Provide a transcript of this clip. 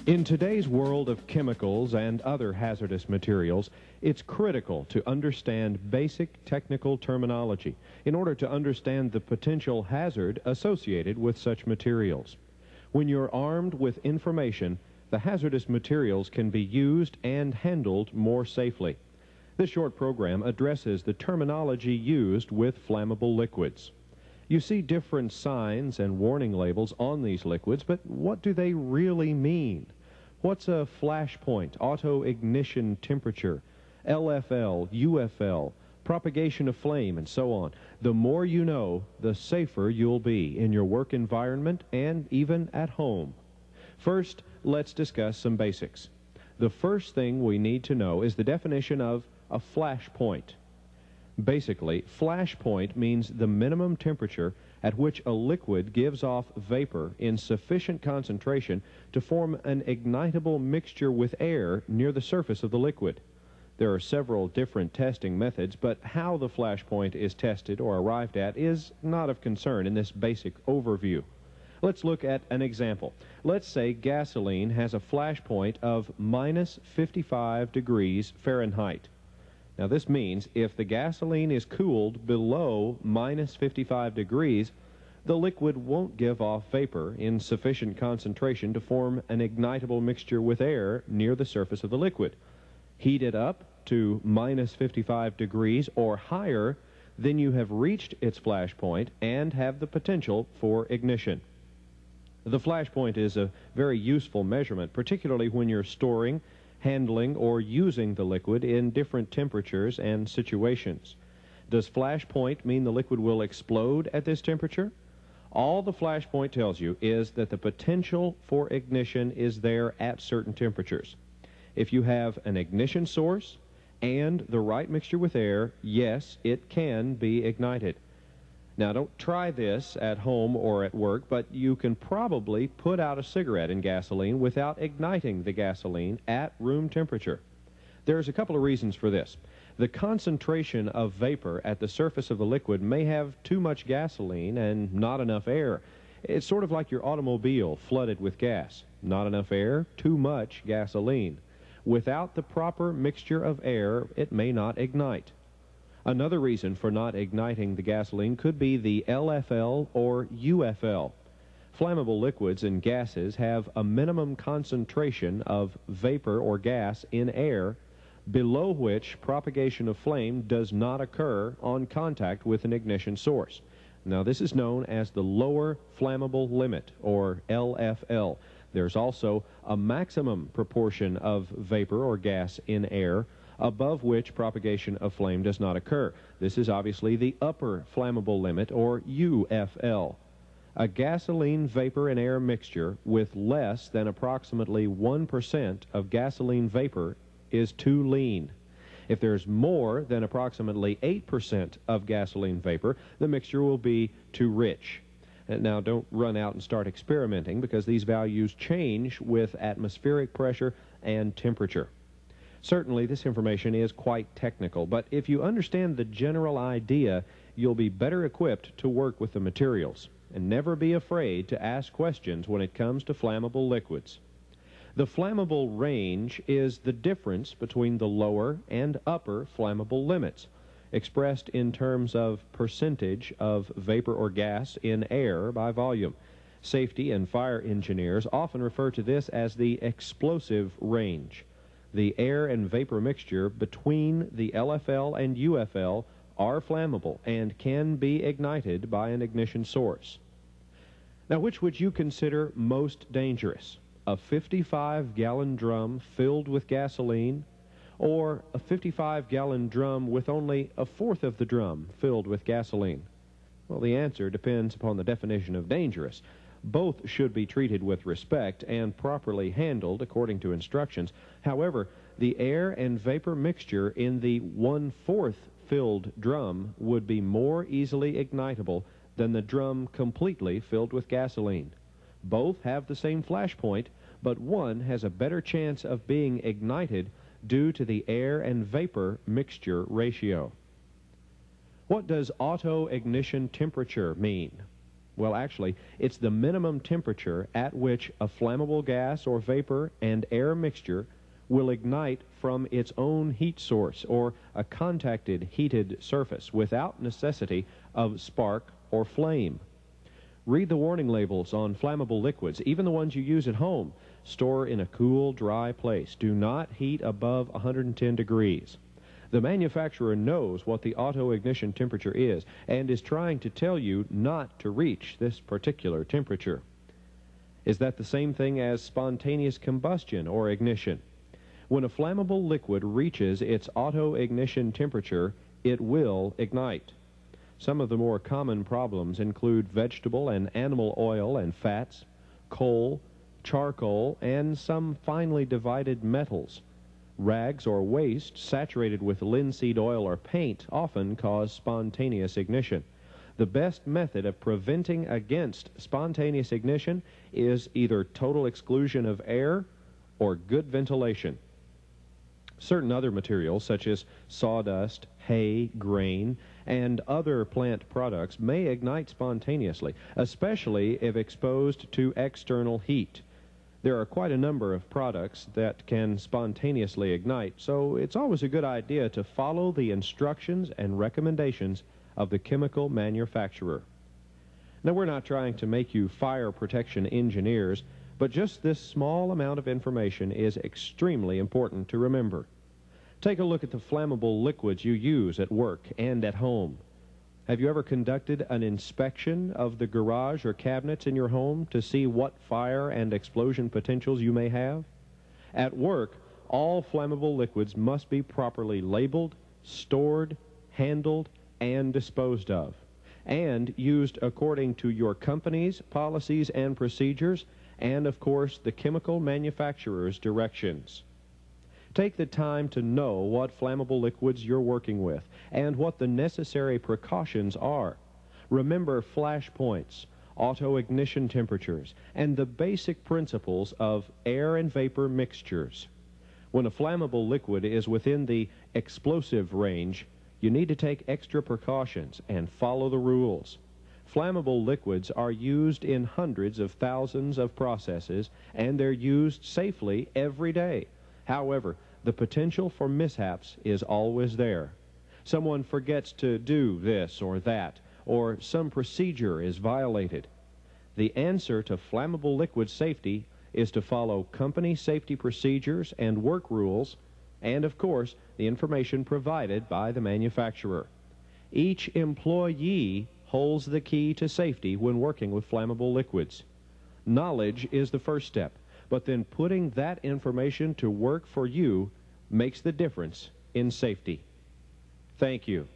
In today's world of chemicals and other hazardous materials, it's critical to understand basic technical terminology in order to understand the potential hazard associated with such materials. When you're armed with information, the hazardous materials can be used and handled more safely. This short program addresses the terminology used with flammable liquids. You see different signs and warning labels on these liquids, but what do they really mean? What's a flash point, auto ignition temperature, LFL, UFL, propagation of flame, and so on? The more you know, the safer you'll be in your work environment and even at home. First, let's discuss some basics. The first thing we need to know is the definition of a flash point. Basically, flash point means the minimum temperature at which a liquid gives off vapor in sufficient concentration to form an ignitable mixture with air near the surface of the liquid. There are several different testing methods, but how the flash point is tested or arrived at is not of concern in this basic overview. Let's look at an example. Let's say gasoline has a flash point of minus 55 degrees Fahrenheit. Now this means if the gasoline is cooled below minus 55 degrees, the liquid won't give off vapor in sufficient concentration to form an ignitable mixture with air near the surface of the liquid. Heat it up to minus 55 degrees or higher, then you have reached its flash point and have the potential for ignition. The flash point is a very useful measurement, particularly when you're storing, handling, or using the liquid in different temperatures and situations. Does flash point mean the liquid will explode at this temperature? All the flash point tells you is that the potential for ignition is there at certain temperatures. If you have an ignition source and the right mixture with air, yes, it can be ignited. Now, don't try this at home or at work, but you can probably put out a cigarette in gasoline without igniting the gasoline at room temperature. There's a couple of reasons for this. The concentration of vapor at the surface of the liquid may have too much gasoline and not enough air. It's sort of like your automobile flooded with gas. Not enough air, too much gasoline. Without the proper mixture of air, it may not ignite. Another reason for not igniting the gasoline could be the LFL or UFL. Flammable liquids and gases have a minimum concentration of vapor or gas in air below which propagation of flame does not occur on contact with an ignition source. Now, this is known as the lower flammable limit, or LFL. There's also a maximum proportion of vapor or gas in air above which propagation of flame does not occur. This is obviously the upper flammable limit, or UFL. A gasoline vapor and air mixture with less than approximately 1% of gasoline vapor is too lean. If there's more than approximately 8% of gasoline vapor, the mixture will be too rich. Now, don't run out and start experimenting, because these values change with atmospheric pressure and temperature. Certainly, this information is quite technical, but if you understand the general idea, you'll be better equipped to work with the materials. And never be afraid to ask questions when it comes to flammable liquids. The flammable range is the difference between the lower and upper flammable limits, expressed in terms of percentage of vapor or gas in air by volume. Safety and fire engineers often refer to this as the explosive range. The air and vapor mixture between the LFL and UFL are flammable and can be ignited by an ignition source. Now, which would you consider most dangerous? A 55-gallon drum filled with gasoline, or a 55-gallon drum with only a fourth of the drum filled with gasoline? Well, the answer depends upon the definition of dangerous. Both should be treated with respect and properly handled according to instructions. However, the air and vapor mixture in the 1/4 filled drum would be more easily ignitable than the drum completely filled with gasoline. Both have the same flash point, but one has a better chance of being ignited due to the air and vapor mixture ratio. What does auto ignition temperature mean? Well, actually, it's the minimum temperature at which a flammable gas or vapor and air mixture will ignite from its own heat source or a contacted heated surface without necessity of spark or flame. Read the warning labels on flammable liquids, even the ones you use at home. Store in a cool, dry place. Do not heat above 110 degrees. The manufacturer knows what the auto ignition temperature is and is trying to tell you not to reach this particular temperature. Is that the same thing as spontaneous combustion or ignition? When a flammable liquid reaches its auto ignition temperature, it will ignite. Some of the more common problems include vegetable and animal oil and fats, coal, charcoal, and some finely divided metals. Rags or waste saturated with linseed oil or paint often cause spontaneous ignition. The best method of preventing against spontaneous ignition is either total exclusion of air or good ventilation. Certain other materials, such as sawdust, hay, grain, and other plant products, may ignite spontaneously, especially if exposed to external heat. There are quite a number of products that can spontaneously ignite, so it's always a good idea to follow the instructions and recommendations of the chemical manufacturer. Now, we're not trying to make you fire protection engineers, but just this small amount of information is extremely important to remember. Take a look at the flammable liquids you use at work and at home. Have you ever conducted an inspection of the garage or cabinets in your home to see what fire and explosion potentials you may have? At work, all flammable liquids must be properly labeled, stored, handled, and disposed of, and used according to your company's policies and procedures, and of course the chemical manufacturer's directions. Take the time to know what flammable liquids you're working with and what the necessary precautions are. Remember flash points, auto ignition temperatures, and the basic principles of air and vapor mixtures. When a flammable liquid is within the explosive range, you need to take extra precautions and follow the rules. Flammable liquids are used in hundreds of thousands of processes, and they're used safely every day. However, the potential for mishaps is always there. Someone forgets to do this or that, or some procedure is violated. The answer to flammable liquid safety is to follow company safety procedures and work rules, and of course, the information provided by the manufacturer. Each employee holds the key to safety when working with flammable liquids. Knowledge is the first step, but then putting that information to work for you makes the difference in safety. Thank you.